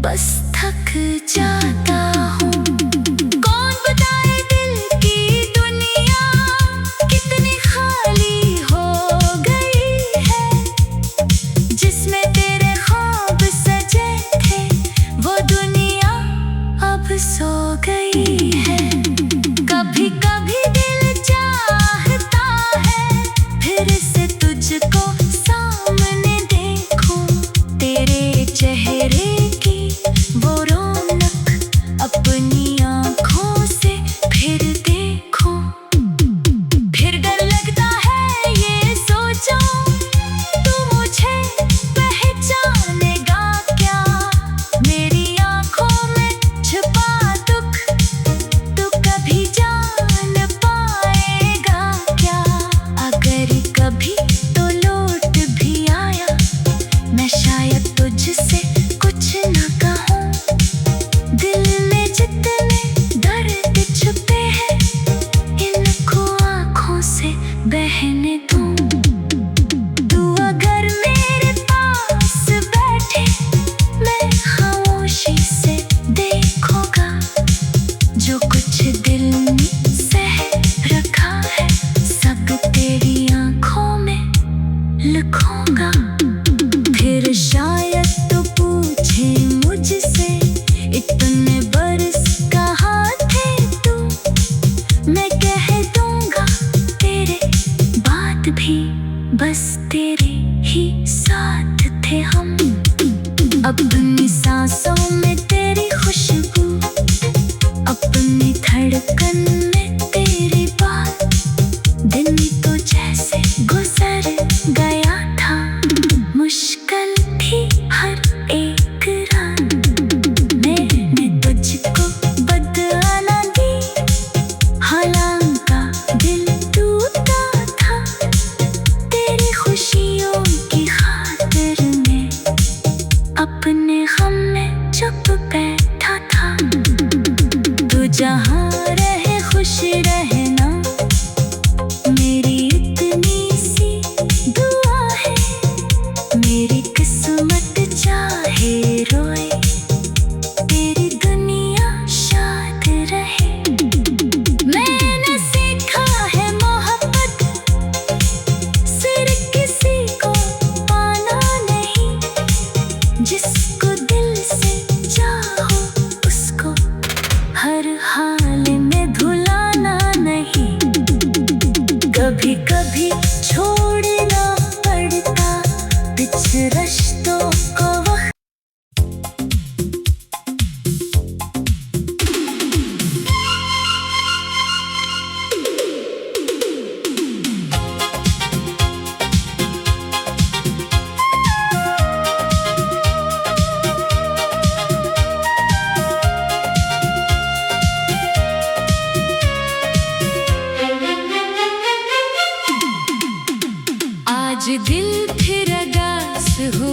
बस थक जाता हूँ। कौन बताए दिल की दुनिया कितनी खाली हो गई है। जिसमें तेरे ख्वाब सजे थे वो दुनिया अब सो गई है। कभी कभी दिल चाहता है फिर से तुझको सामने देखूं। तेरे चेहरे की वो रौनक अपनी आँखों से फिर देखूं। फिर डर लगता है ये सोचूं तू मुझे पहचानेगा क्या। मेरी आँखों में छुपा दुख तू कभी जान पाएगा क्या। अगर कभी तो लौट भी आया मैं शायद तुझसे कुछ न कहूँ। दिल में जितने दर्द छुपे हैं इनको आँखों से बहने दूँ। तू अगर मेरे पास बैठे मैं खामोशी से देखूंगा। जो कुछ दिल ने सह रखा है सब तेरी आँखों में लिखूंगा। फिर शायद तो पूछे मुझसे इतने बरस कहाँ थे तू। मैं कह दूंगा तेरे बाद भी बस तेरे ही साथ थे हम। अपनी सांसों में तेरी खुशबू अपनी धड़कन में तेरी बात। दिन तो जैसे गुजर गया था मुश्किल थी हर एक रात। मैंने तुझको बदला दी हालांकि दिल टूटा था। तेरी खुशियों की खातिर में अपने गम में चुप बैठा था। तू जहाँ रहे खुश रहना मेरी इतनी सी दुआ है। मेरी किस्मत चाहे रोए तेरी दुनिया शाद रहे। मैंने सीखा है मोहब्बत सिर्फ किसी को पाना नहीं। जिसको दिल से चाहो उसको हर हाल में भुलाना नहीं। कभी कभी छोड़ना पड़ता कुछ रिश्तों को वक्त। आज दिल फिर अदास हो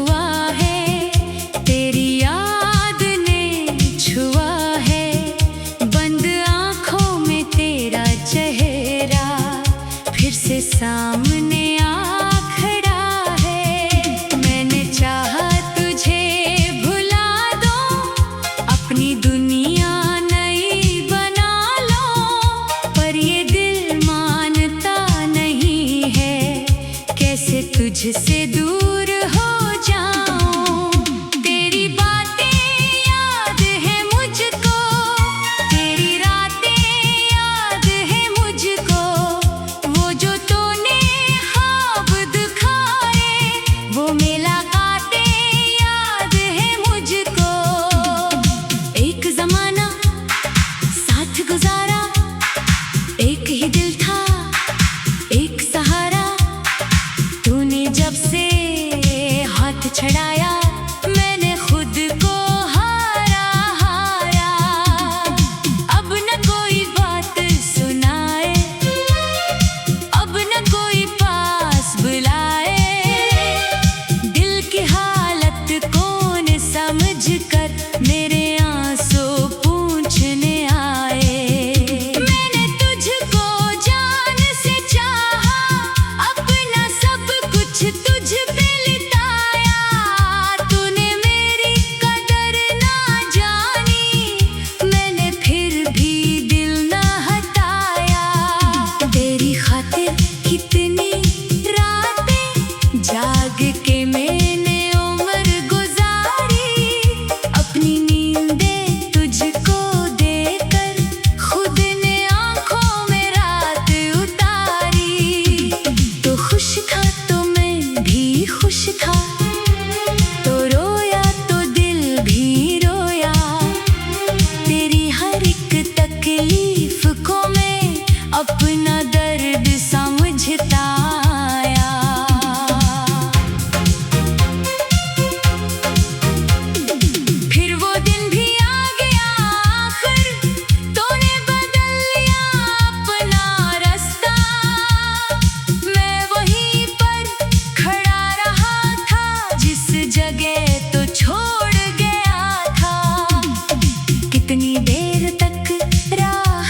कितनी देर तक राह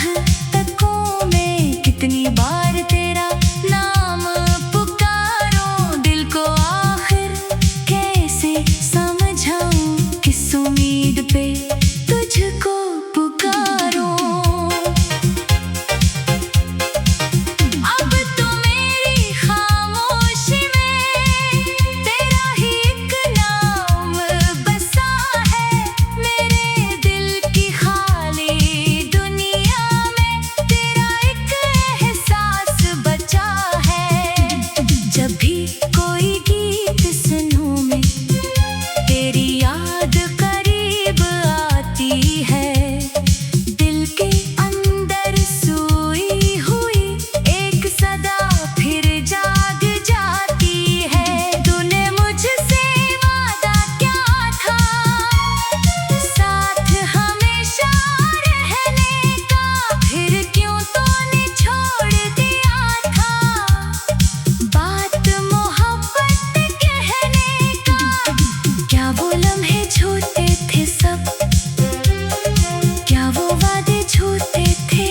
तकों में, कितनी बार तेरा नाम पुकारूं। दिल को आखिर कैसे समझाऊं, किस उम्मीद पे तुझको पुकारूं। अब तो मेरी खामोशी में तेरा ही एक नाम बसा है। मेरे दिल की खाली दुनिया में तेरा एक एहसास बचा है। जब भी कोई गीत सुनूं मैं, तेरी याद करीब आती है। दिल के अंदर सोई हुई एक सदा फिर जाग जाती है। तूने मुझसे वादा क्या था, साथ हमेशा रहने का, फिर क्यों तूने छोड़ दिया था। बात मोहब्बत कहने का, क्या वो लम्हे झूठे थे सब, क्या वो वादे झूठे थे,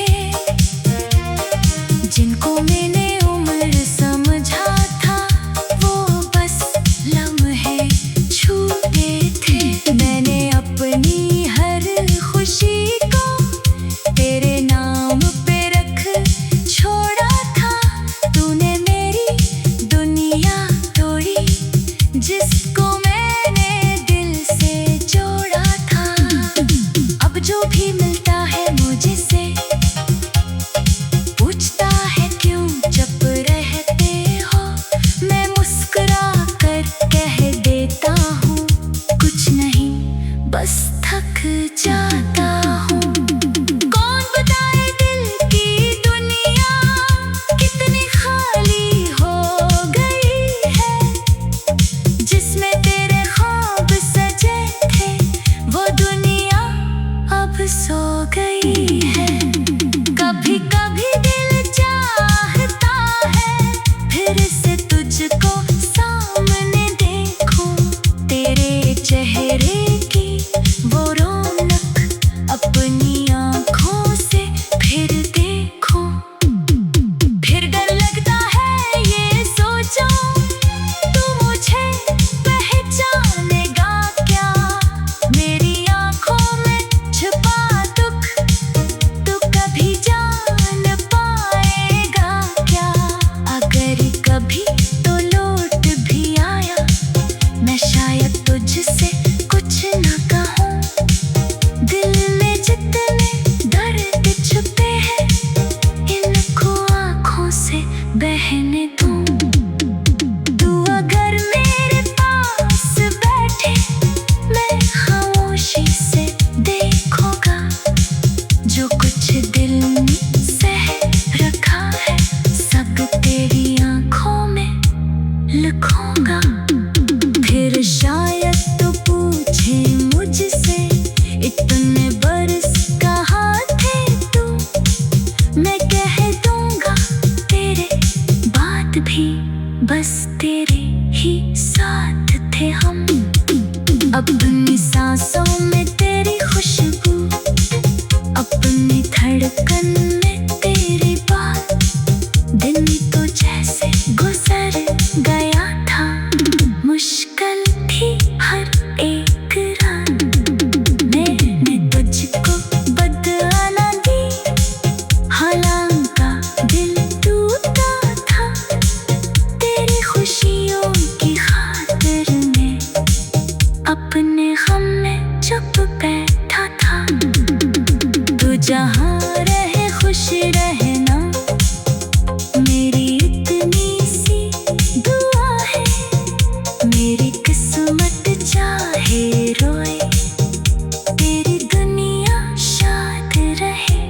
जिनको मैंने उम्र समझा था, वो बस लम्हे झूठे थे। मैंने अपनी हर खुशी को तेरे नाम पे रख छोड़ा था। तूने मेरी दुनिया तोड़ी, जिसको मैंने दिल से जोड़ा था। अब जो भी मिलता है मुझसे, पूछता है क्यों चुप रहते हो। मैं मुस्कुरा कर कह देता हूँ, कुछ नहीं बस थक जाता हूँ। कौन बताए दिल की दुनिया कितनी खाली हो गई है, जिसमें तेरे ख्वाब सजे थे, वो दुनिया अब सो गई है। कभी कभी दिल चाहता है फिर से तुझको सामने देखूं, तेरे चेहरे की वो रौनक अपनी आँखों से फिर देखूं। फिर डर लगता है ये सोचो, तू मुझे पहचानेगा क्या। मेरी आँखों में छुपा दुख तू कभी जान पाएगा क्या। अगर कभी तो लौट भी आया, मैं शायद तुझसे कुछ न कहूँ। दिल में जितने दर्द छुपे हैं, इनको आँखों से बहने दूँ। तू अगर मेरे पास बैठे, मैं खामोशी से देखूंगा, जो कुछ दिल में सह रखा है, सब तेरी आँखों में लिखूंगा। फिर शायद तो पूछे मुझसे, इतने बरस कहाँ थे तू। मैं कह दूंगा तेरे बाद भी बस तेरे ही साथ थे हम। अपनी सांसों में तेरी खुशबू, अपनी धड़कन में तेरी बात। दिन तो जैसे गुजर गया था, मुश्किल थी हर एक रात। मैंने तुझको बदला दी, हालांकि दिल टूटा था। तेरी खुशियों की खातिर में अपने गम में चुप बैठा था। तू जहाँ रहे खुश रहना, मेरी इतनी सी दुआ है। मेरी किस्मत चाहे रोए, तेरी दुनिया शाद रहे।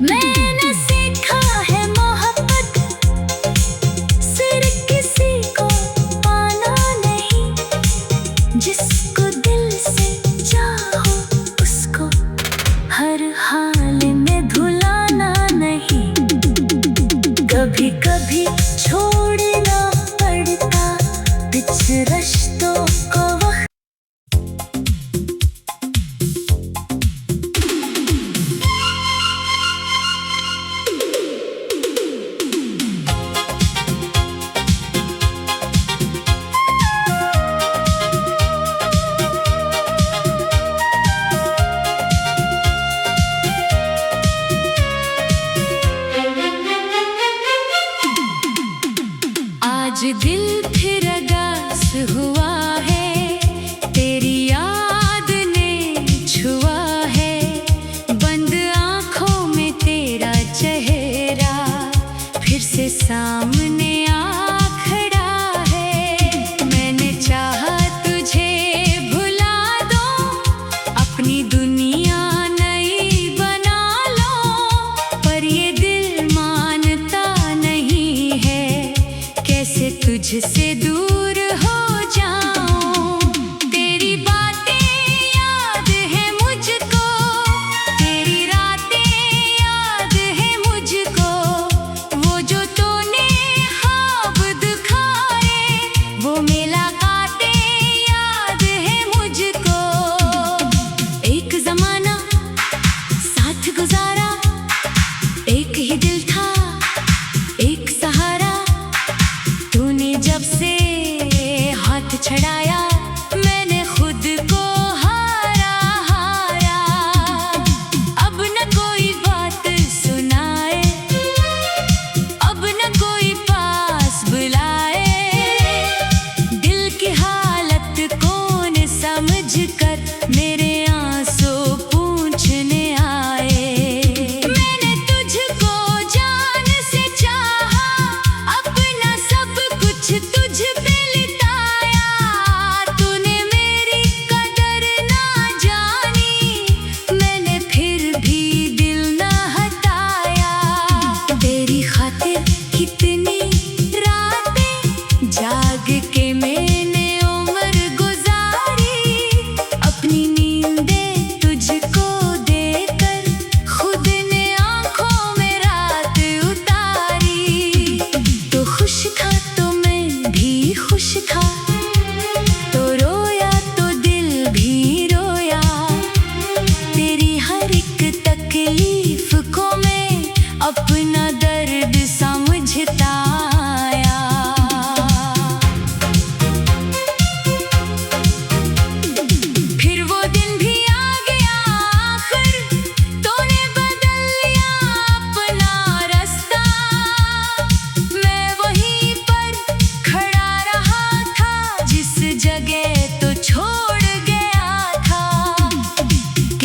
मैंने सीखा है मोहब्बत सिर्फ किसी को पाना नहीं, जिसको दिल से चाहो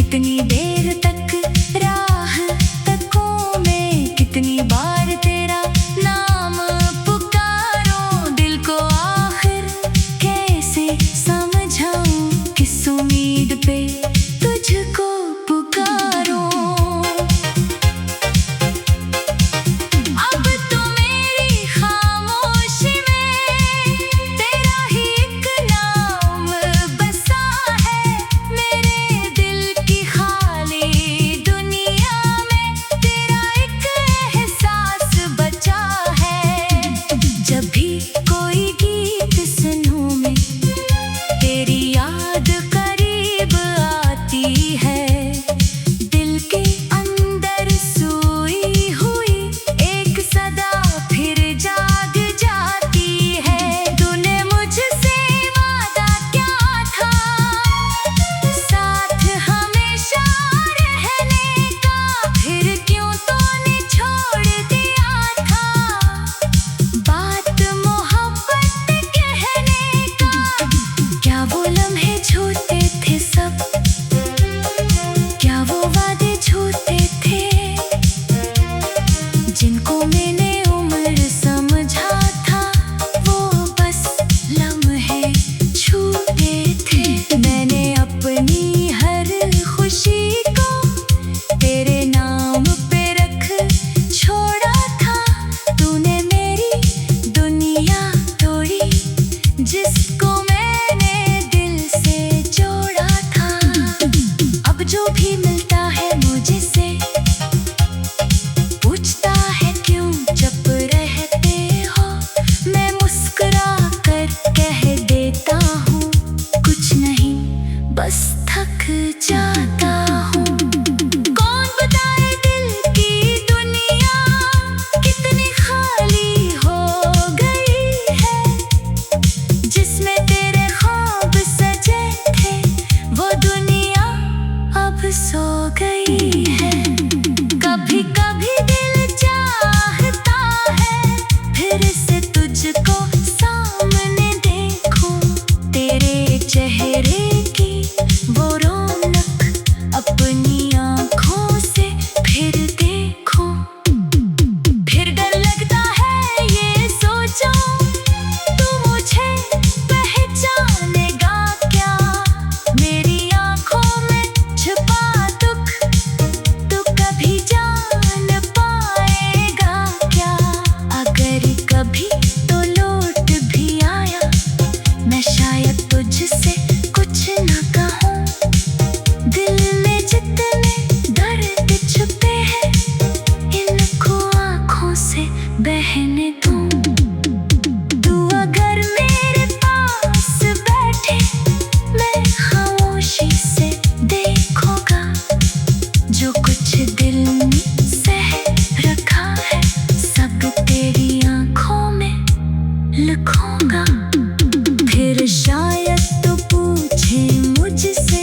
कितनी देर तक राह तकों में, कितनी बार तेरा नाम पुकारूं दिल को आखिर कैसे समझाऊं, किस उम्मीद पे तुझको पुकारूं। अब तो मेरी खामोशी में तेरा ही एक नाम बसा है, मेरे दिल की खाली दुनिया में तेरा एक एहसास बचा है। जब भी कोई गीत सुनूं मैं तेरी याद करीब आती है, दिल के अंदर सोई हुई एक सदा फिर जाग जाती है। तूने मुझसे वादा क्या था, साथ हमेशा रहने का, फिर क्यों तूने छोड़ दिया था बात मोहब्बत कहने का। क्या वो लम्हे झूठे थे सब, क्या वो वादे झूठे थे, जिनको मैंने उम्र समझा था वो बस लम्हे झूठे थे। मैंने अपनी हर खुशी को तेरे नाम पे रख छोड़ा था, तूने मेरी दुनिया तोड़ी जिसको मैंने दिल से जोड़ा था। अब जो भी मिलता है मुझसे पूछता है क्यों चुप रहते हो, मैं मुस्कुरा कर कह देता हूँ कुछ नहीं बस थक जाता हूँ। कौन बताए दिल की दुनिया कितनी खाली हो गई है, जिसमें तेरे ख्वाब सजे थे वो दुनिया अब सो गई है। कभी कभी दिल चाहता है फिर से तुझको सामने देखूं, तेरे चेहरे की वो रौनक अपनी आँखों से फिर देखूं। फिर डर लगता है ये सोचूं तू मुझे पहचानेगा क्या, मेरी आँखों में छुपा दुख तू कभी जान पाएगा क्या। अगर कभी तो लौट भी आया मैं शायद तुझसे कुछ न कहूँ, दिल में जितने दर्द छुपे हैं इनको आँखों से बहने दूँ। तू अगर मेरे पास बैठे मैं खामोशी से देखूंगा, जो कुछ दिल में सह रखा है सब तेरी आँखों में लिखूंगा। फिर शायद तो पूछे मुझसे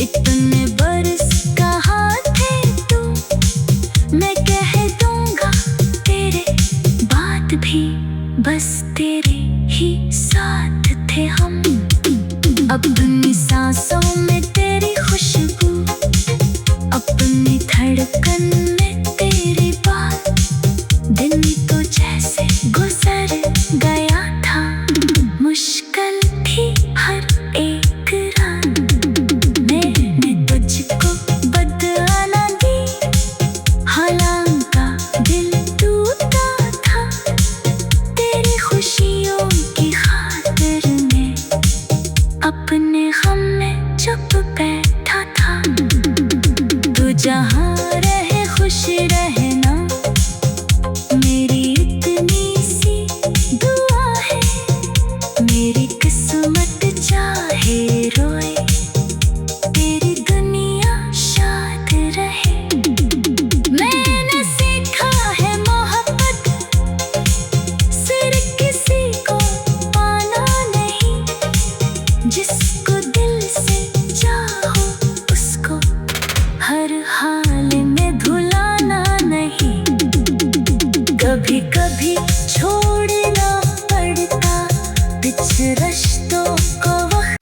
इतने बरस कहाँ थे तू, मैं कह दूंगा तेरे बाद भी बस तेरे ही साथ थे हम। अपनी सांसों में तेरी खुशबू, अपनी धड़कन में तेरी बात, दिन तो जैसे गुजर गया था मुश्किल थी हर एक रात। मैंने तुझको बदला दी हालांकि दिल टूटा था, तेरी खुशियों की खातिर में अपने गम में चुप बैठा था। तू जहाँ रहे खुश रहना मेरी इतनी सी दुआ है, मेरी किस्मत चाहे रोए तेरी दुनिया शाद रहे। मैंने सीखा है मोहब्बत सिर्फ किसी को पाना नहीं, जिसको दिल से चाहो उसको हर हाल में भुलाना नहीं। कभी कभी छोड़ना पड़ता कुछ रिश्तों को वक्त।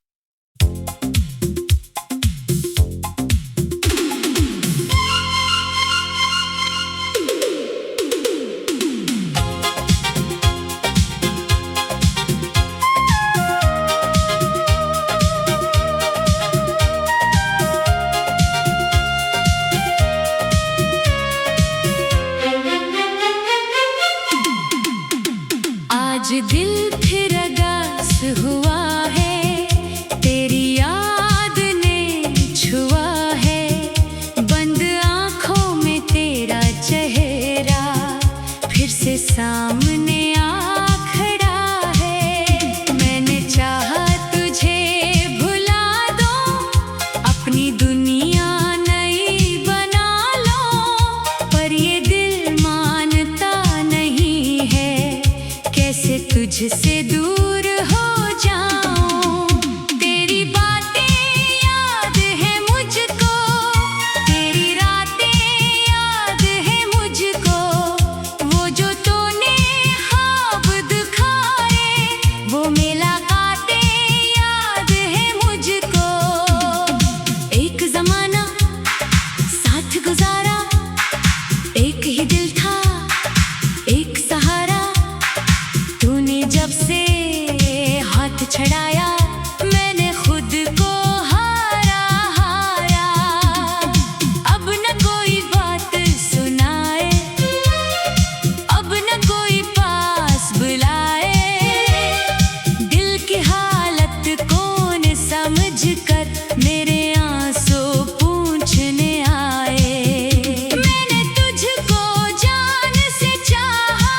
अपनी दुनिया नई बना लो, पर ये दिल मानता नहीं है, कैसे तुझसे दूर हो जाऊं। तेरी बातें याद है मुझको, तेरी रातें याद है मुझको, वो जो तूने ख्वाब दिखाए, वो मुलाकातें याद है मुझको। एक जमाना साथ गुजारा, एक ही दिल था एक सहारा, तूने जब से हाथ छड़ाया, मैंने खुद को हारा हारा। अब न कोई बात सुनाए, अब न कोई पास बुलाए, दिल की हालत कौन समझ कर मेरे आंसू पूछने आए। मैंने तुझको जान से चाहा,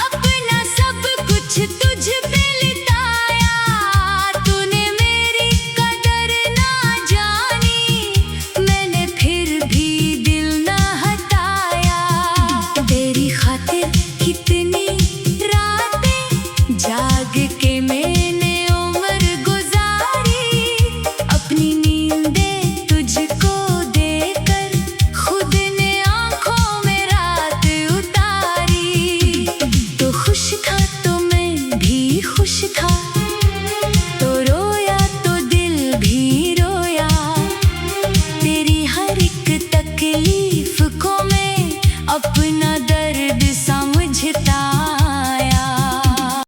अपना सब कुछ तुझ पे लुटाया, तूने मेरी कदर ना जानी, मैंने फिर भी दिल ना हटाया। तेरी खातिर कितनी रातें जाग